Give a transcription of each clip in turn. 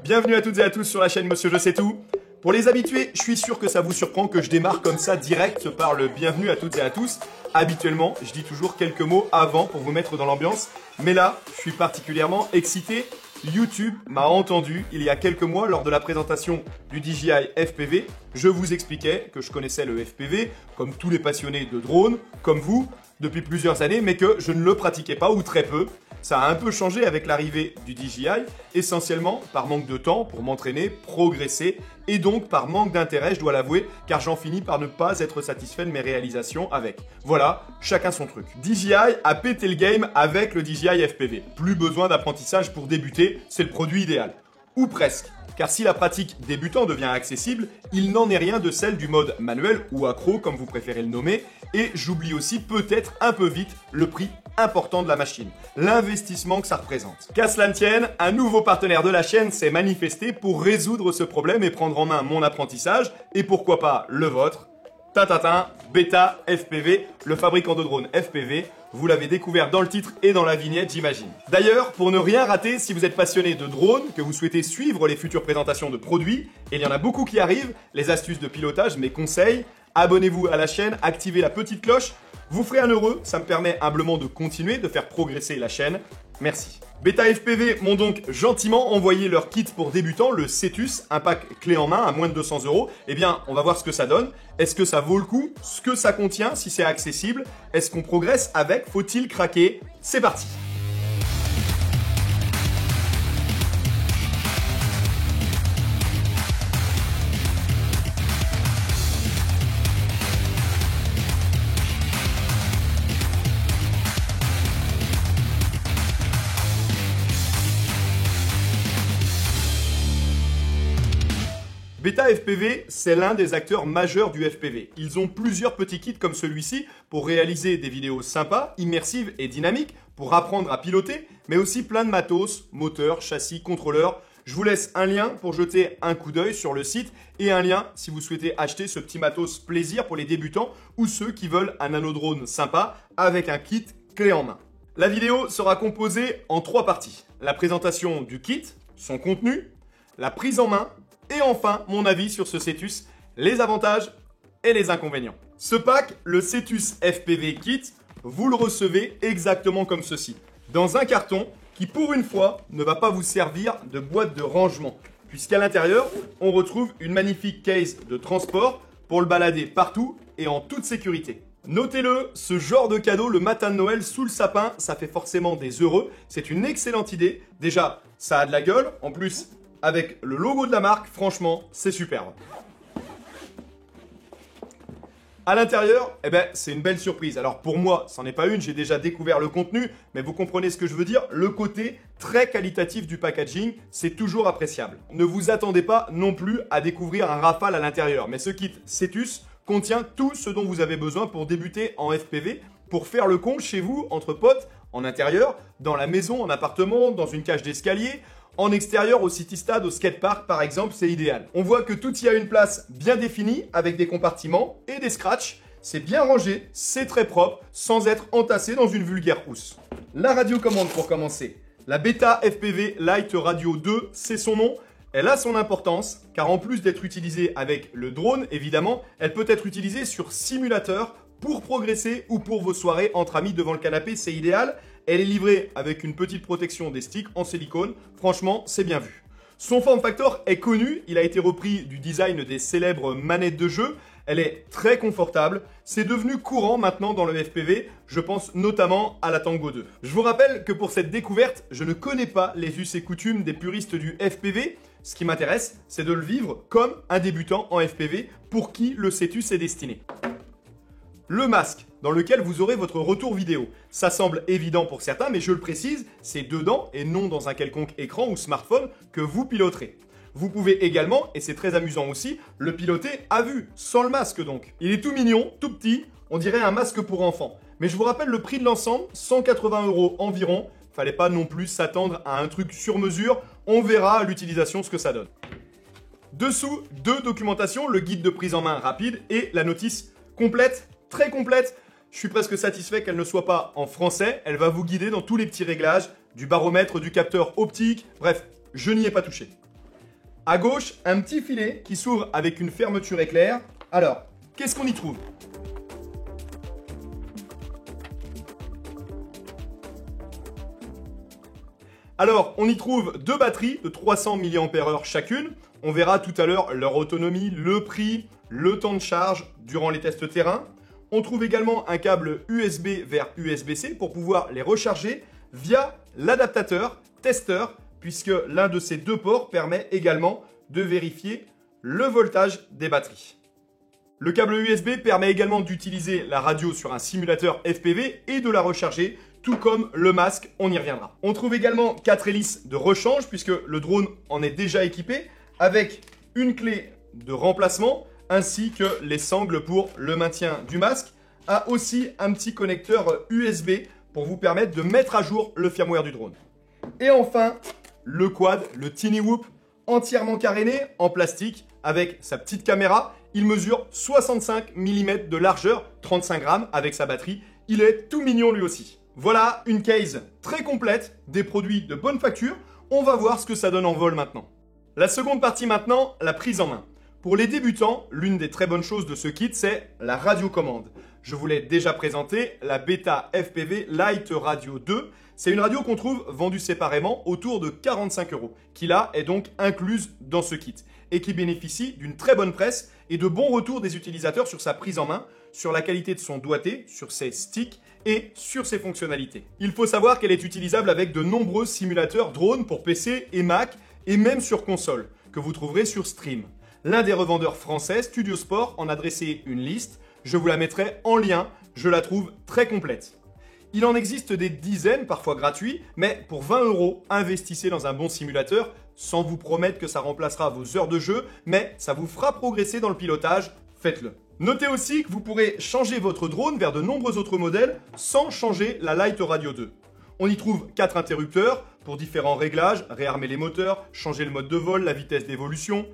Bienvenue à toutes et à tous sur la chaîne Monsieur Je sais tout. Pour les habitués, je suis sûr que ça vous surprend que je démarre comme ça direct par le bienvenue à toutes et à tous. Habituellement, je dis toujours quelques mots avant pour vous mettre dans l'ambiance. Mais là, je suis particulièrement excité. YouTube m'a entendu il y a quelques mois lors de la présentation du DJI FPV. Je vous expliquais que je connaissais le FPV, comme tous les passionnés de drones, comme vous, depuis plusieurs années, mais que je ne le pratiquais pas ou très peu. Ça a un peu changé avec l'arrivée du DJI, essentiellement par manque de temps pour m'entraîner, progresser, et donc par manque d'intérêt, je dois l'avouer, car j'en finis par ne pas être satisfait de mes réalisations avec. Voilà, chacun son truc. DJI a pété le game avec le DJI FPV. Plus besoin d'apprentissage pour débuter, c'est le produit idéal. Ou presque. Car si la pratique débutant devient accessible, il n'en est rien de celle du mode manuel ou accro, comme vous préférez le nommer, et j'oublie aussi peut-être un peu vite le prix important de la machine, l'investissement que ça représente. Qu'à cela ne tienne, un nouveau partenaire de la chaîne s'est manifesté pour résoudre ce problème et prendre en main mon apprentissage, et pourquoi pas le vôtre. Tintintin, Beta FPV, le fabricant de drones FPV, vous l'avez découvert dans le titre et dans la vignette, j'imagine. D'ailleurs, pour ne rien rater, si vous êtes passionné de drones, que vous souhaitez suivre les futures présentations de produits, et il y en a beaucoup qui arrivent, les astuces de pilotage, mes conseils, abonnez-vous à la chaîne, activez la petite cloche, vous ferez un heureux, ça me permet humblement de continuer, de faire progresser la chaîne. Merci. Beta FPV m'ont donc gentiment envoyé leur kit pour débutants, le Cetus, un pack clé en main à moins de 200 €. Eh bien, on va voir ce que ça donne. Est-ce que ça vaut le coup? Ce que ça contient, si c'est accessible? Est-ce qu'on progresse avec? Faut-il craquer? C'est parti! Beta FPV, c'est l'un des acteurs majeurs du FPV. Ils ont plusieurs petits kits comme celui-ci pour réaliser des vidéos sympas, immersives et dynamiques, pour apprendre à piloter, mais aussi plein de matos, moteurs, châssis, contrôleurs. Je vous laisse un lien pour jeter un coup d'œil sur le site et un lien si vous souhaitez acheter ce petit matos plaisir pour les débutants ou ceux qui veulent un nanodrone sympa avec un kit clé en main. La vidéo sera composée en 3 parties. La présentation du kit, son contenu, la prise en main, et enfin, mon avis sur ce Cetus, les avantages et les inconvénients. Ce pack, le Cetus FPV Kit, vous le recevez exactement comme ceci. Dans un carton qui, pour une fois, ne va pas vous servir de boîte de rangement. Puisqu'à l'intérieur, on retrouve une magnifique case de transport pour le balader partout et en toute sécurité. Notez-le, ce genre de cadeau le matin de Noël sous le sapin, ça fait forcément des heureux. C'est une excellente idée. Déjà, ça a de la gueule. En plus, avec le logo de la marque, franchement, c'est superbe. À l'intérieur, eh ben, c'est une belle surprise. Alors pour moi, c'en est pas une, j'ai déjà découvert le contenu, mais vous comprenez ce que je veux dire, le côté très qualitatif du packaging, c'est toujours appréciable. Ne vous attendez pas non plus à découvrir un Rafale à l'intérieur, mais ce kit Cetus contient tout ce dont vous avez besoin pour débuter en FPV, pour faire le con chez vous, entre potes, en intérieur, dans la maison, en appartement, dans une cage d'escalier. En extérieur, au city-stade, au skatepark par exemple, c'est idéal. On voit que tout y a une place bien définie avec des compartiments et des scratchs. C'est bien rangé, c'est très propre, sans être entassé dans une vulgaire housse. La radiocommande pour commencer. La Beta FPV Lite Radio 2, c'est son nom. Elle a son importance, car en plus d'être utilisée avec le drone, évidemment, elle peut être utilisée sur simulateur pour progresser ou pour vos soirées entre amis devant le canapé, c'est idéal. Elle est livrée avec une petite protection des sticks en silicone. Franchement, c'est bien vu. Son form factor est connu. Il a été repris du design des célèbres manettes de jeu. Elle est très confortable. C'est devenu courant maintenant dans le FPV. Je pense notamment à la Tango 2. Je vous rappelle que pour cette découverte, je ne connais pas les us et coutumes des puristes du FPV. Ce qui m'intéresse, c'est de le vivre comme un débutant en FPV pour qui le Cetus est destiné. Le masque, dans lequel vous aurez votre retour vidéo. Ça semble évident pour certains, mais je le précise, c'est dedans et non dans un quelconque écran ou smartphone que vous piloterez. Vous pouvez également, et c'est très amusant aussi, le piloter à vue, sans le masque donc. Il est tout mignon, tout petit, on dirait un masque pour enfants. Mais je vous rappelle le prix de l'ensemble, 180 € environ. Fallait pas non plus s'attendre à un truc sur mesure, on verra à l'utilisation ce que ça donne. Dessous, 2 documentations, le guide de prise en main rapide et la notice complète, très complète. Je suis presque satisfait qu'elle ne soit pas en français. Elle va vous guider dans tous les petits réglages, du baromètre, du capteur optique. Bref, je n'y ai pas touché. À gauche, un petit filet qui s'ouvre avec une fermeture éclair. Alors, qu'est-ce qu'on y trouve? Alors, on y trouve deux batteries de 300 mAh chacune. On verra tout à l'heure leur autonomie, le prix, le temps de charge durant les tests terrain. On trouve également un câble USB vers USB-C pour pouvoir les recharger via l'adaptateur testeur, puisque l'un de ces deux ports permet également de vérifier le voltage des batteries. Le câble USB permet également d'utiliser la radio sur un simulateur FPV et de la recharger, tout comme le masque, on y reviendra. On trouve également 4 hélices de rechange, puisque le drone en est déjà équipé, avec une clé de remplacement, ainsi que les sangles pour le maintien du masque, a aussi un petit connecteur USB pour vous permettre de mettre à jour le firmware du drone. Et enfin, le quad, le Tiny Whoop, entièrement caréné en plastique avec sa petite caméra. Il mesure 65 mm de largeur, 35 grammes avec sa batterie. Il est tout mignon lui aussi. Voilà une case très complète, des produits de bonne facture. On va voir ce que ça donne en vol maintenant. La seconde partie maintenant, la prise en main. Pour les débutants, l'une des très bonnes choses de ce kit, c'est la radiocommande. Je vous l'ai déjà présenté, la Beta FPV Lite Radio 2. C'est une radio qu'on trouve vendue séparément autour de 45 €, qui là est donc incluse dans ce kit et qui bénéficie d'une très bonne presse et de bons retours des utilisateurs sur sa prise en main, sur la qualité de son doigté, sur ses sticks et sur ses fonctionnalités. Il faut savoir qu'elle est utilisable avec de nombreux simulateurs drones pour PC et Mac et même sur console, que vous trouverez sur Stream. L'un des revendeurs français, Studio Sport, en a dressé une liste. Je vous la mettrai en lien, je la trouve très complète. Il en existe des dizaines, parfois gratuits, mais pour 20 €, investissez dans un bon simulateur, sans vous promettre que ça remplacera vos heures de jeu, mais ça vous fera progresser dans le pilotage, faites-le. Notez aussi que vous pourrez changer votre drone vers de nombreux autres modèles sans changer la Lite Radio 2. On y trouve 4 interrupteurs pour différents réglages, réarmer les moteurs, changer le mode de vol, la vitesse d'évolution.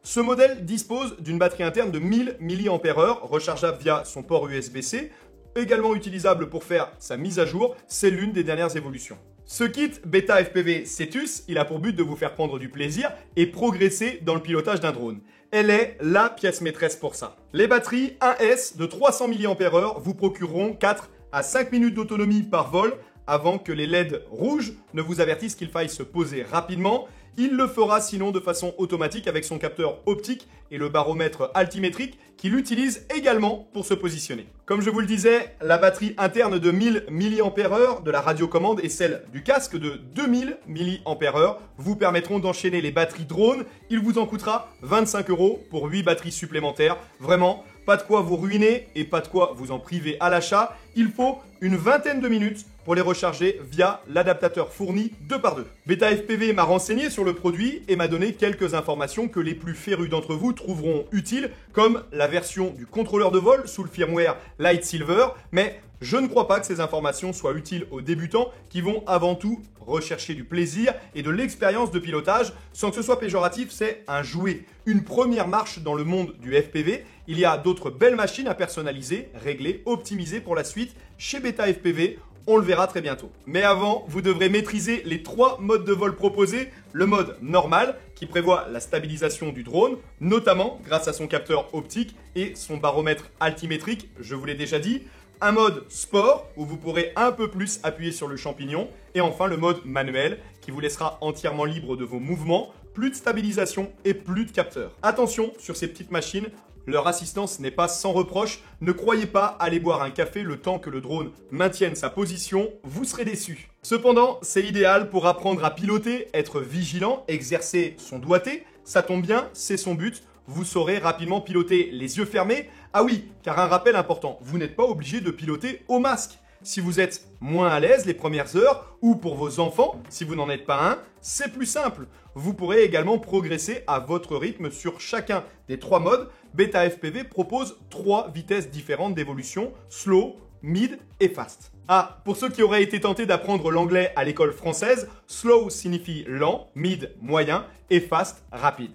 Ce modèle dispose d'une batterie interne de 1000 mAh, rechargeable via son port USB-C, également utilisable pour faire sa mise à jour, c'est l'une des dernières évolutions. Ce kit Beta FPV Cetus, il a pour but de vous faire prendre du plaisir et progresser dans le pilotage d'un drone. Elle est la pièce maîtresse pour ça. Les batteries 1S de 300 mAh vous procureront 4 à 5 minutes d'autonomie par vol avant que les LED rouges ne vous avertissent qu'il faille se poser rapidement. Il le fera sinon de façon automatique avec son capteur optique et le baromètre altimétrique qu'il utilise également pour se positionner. Comme je vous le disais, la batterie interne de 1000 mAh de la radiocommande et celle du casque de 2000 mAh vous permettront d'enchaîner les batteries drones. Il vous en coûtera 25 € pour 8 batteries supplémentaires. Vraiment, pas de quoi vous ruiner et pas de quoi vous en priver à l'achat. Il faut une vingtaine de minutes pour les recharger via l'adaptateur fourni 2x2. Beta FPV m'a renseigné sur le produit et m'a donné quelques informations que les plus férus d'entre vous trouveront utiles, comme la version du contrôleur de vol sous le firmware Light Silver, mais je ne crois pas que ces informations soient utiles aux débutants qui vont avant tout rechercher du plaisir et de l'expérience de pilotage. Sans que ce soit péjoratif, c'est un jouet, une première marche dans le monde du FPV. Il y a d'autres belles machines à personnaliser, régler, optimiser pour la suite chez Beta FPV. On le verra très bientôt. Mais avant, vous devrez maîtriser les 3 modes de vol proposés. Le mode normal, qui prévoit la stabilisation du drone, notamment grâce à son capteur optique et son baromètre altimétrique, je vous l'ai déjà dit. Un mode sport, où vous pourrez un peu plus appuyer sur le champignon. Et enfin, le mode manuel, qui vous laissera entièrement libre de vos mouvements. Plus de stabilisation et plus de capteurs. Attention sur ces petites machines. Leur assistance n'est pas sans reproche. Ne croyez pas aller boire un café le temps que le drone maintienne sa position, vous serez déçus. Cependant, c'est idéal pour apprendre à piloter, être vigilant, exercer son doigté. Ça tombe bien, c'est son but. Vous saurez rapidement piloter les yeux fermés. Ah oui, car un rappel important, vous n'êtes pas obligé de piloter au masque. Si vous êtes moins à l'aise les premières heures, ou pour vos enfants, si vous n'en êtes pas un, c'est plus simple. Vous pourrez également progresser à votre rythme sur chacun des 3 modes. Beta FPV propose 3 vitesses différentes d'évolution, slow, mid et fast. Ah, pour ceux qui auraient été tentés d'apprendre l'anglais à l'école française, slow signifie lent, mid moyen et fast rapide.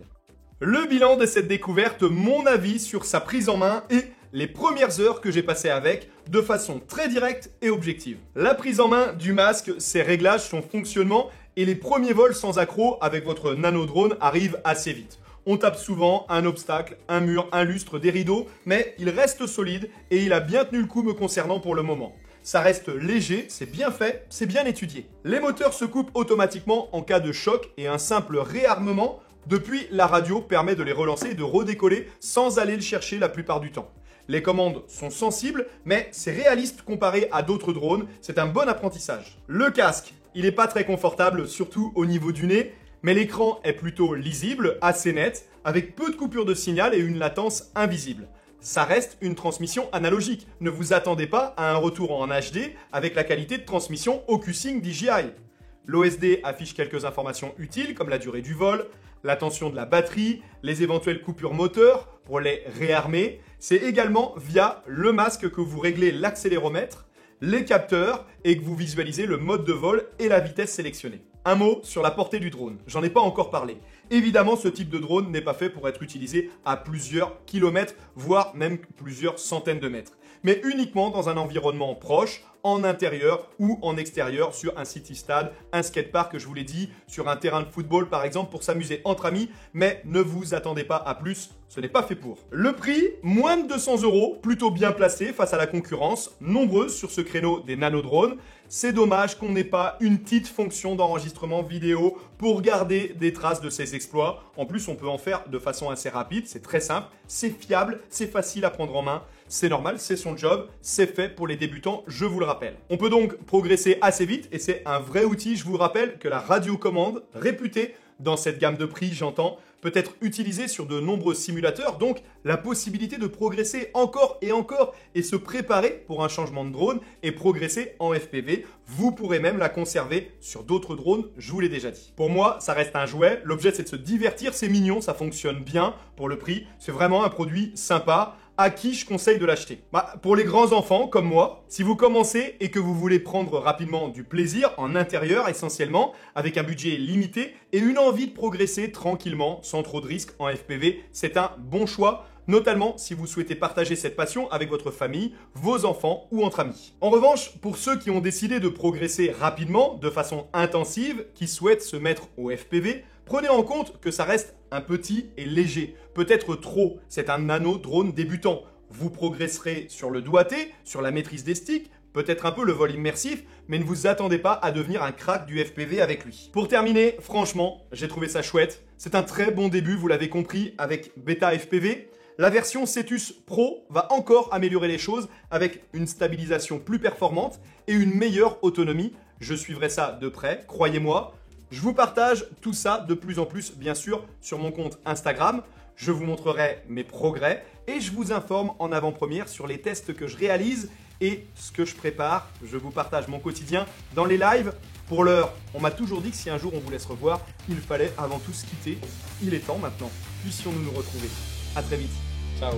Le bilan de cette découverte, mon avis sur sa prise en main et les premières heures que j'ai passées avec de façon très directe et objective. La prise en main du masque, ses réglages, son fonctionnement Et les premiers vols sans accroc avec votre nano-drone arrivent assez vite. On tape souvent un obstacle, un mur, un lustre, des rideaux, mais il reste solide et il a bien tenu le coup me concernant pour le moment. Ça reste léger, c'est bien fait, c'est bien étudié. Les moteurs se coupent automatiquement en cas de choc et un simple réarmement depuis la radio permet de les relancer et de redécoller sans aller le chercher la plupart du temps. Les commandes sont sensibles, mais c'est réaliste comparé à d'autres drones, c'est un bon apprentissage. Le casque, il n'est pas très confortable, surtout au niveau du nez, mais l'écran est plutôt lisible, assez net, avec peu de coupures de signal et une latence invisible. Ça reste une transmission analogique. Ne vous attendez pas à un retour en HD avec la qualité de transmission OcuSync DJI. L'OSD affiche quelques informations utiles comme la durée du vol, la tension de la batterie, les éventuelles coupures moteurs pour les réarmer. C'est également via le masque que vous réglez l'accéléromètre, les capteurs et que vous visualisez le mode de vol et la vitesse sélectionnée. Un mot sur la portée du drone, j'en ai pas encore parlé. Évidemment, ce type de drone n'est pas fait pour être utilisé à plusieurs kilomètres, voire même plusieurs centaines de mètres, mais uniquement dans un environnement proche, en intérieur ou en extérieur, sur un city-stade, un skatepark, je vous l'ai dit, sur un terrain de football par exemple, pour s'amuser entre amis, mais ne vous attendez pas à plus, ce n'est pas fait pour. Le prix, moins de 200 €, plutôt bien placé face à la concurrence, nombreuse sur ce créneau des nanodrones. C'est dommage qu'on n'ait pas une petite fonction d'enregistrement vidéo pour garder des traces de ces exploits. En plus, on peut en faire de façon assez rapide, c'est très simple, c'est fiable, c'est facile à prendre en main. C'est normal, c'est son job, c'est fait pour les débutants, je vous le rappelle. On peut donc progresser assez vite et c'est un vrai outil. Je vous rappelle que la radiocommande, réputée dans cette gamme de prix, j'entends, peut être utilisée sur de nombreux simulateurs, donc la possibilité de progresser encore et se préparer pour un changement de drone et progresser en FPV. Vous pourrez même la conserver sur d'autres drones, je vous l'ai déjà dit. Pour moi, ça reste un jouet, l'objet c'est de se divertir, c'est mignon, ça fonctionne bien pour le prix, c'est vraiment un produit sympa. À qui je conseille de l'acheter? Pour les grands enfants comme moi, si vous commencez et que vous voulez prendre rapidement du plaisir en intérieur essentiellement, avec un budget limité et une envie de progresser tranquillement sans trop de risques en FPV, c'est un bon choix, notamment si vous souhaitez partager cette passion avec votre famille, vos enfants ou entre amis. En revanche, pour ceux qui ont décidé de progresser rapidement, de façon intensive, qui souhaitent se mettre au FPV, prenez en compte que ça reste un petit et léger, peut-être trop, c'est un nano-drone débutant. Vous progresserez sur le doigté, sur la maîtrise des sticks, peut-être un peu le vol immersif, mais ne vous attendez pas à devenir un crack du FPV avec lui. Pour terminer, franchement, j'ai trouvé ça chouette. C'est un très bon début, vous l'avez compris, avec Beta FPV. La version Cetus Pro va encore améliorer les choses avec une stabilisation plus performante et une meilleure autonomie. Je suivrai ça de près, croyez-moi. Je vous partage tout ça de plus en plus, bien sûr, sur mon compte Instagram. Je vous montrerai mes progrès et je vous informe en avant-première sur les tests que je réalise et ce que je prépare. Je vous partage mon quotidien dans les lives. Pour l'heure, on m'a toujours dit que si un jour on vous laisse revoir, il fallait avant tout se quitter. Il est temps maintenant. Puissions-nous nous retrouver. À très vite. Ciao.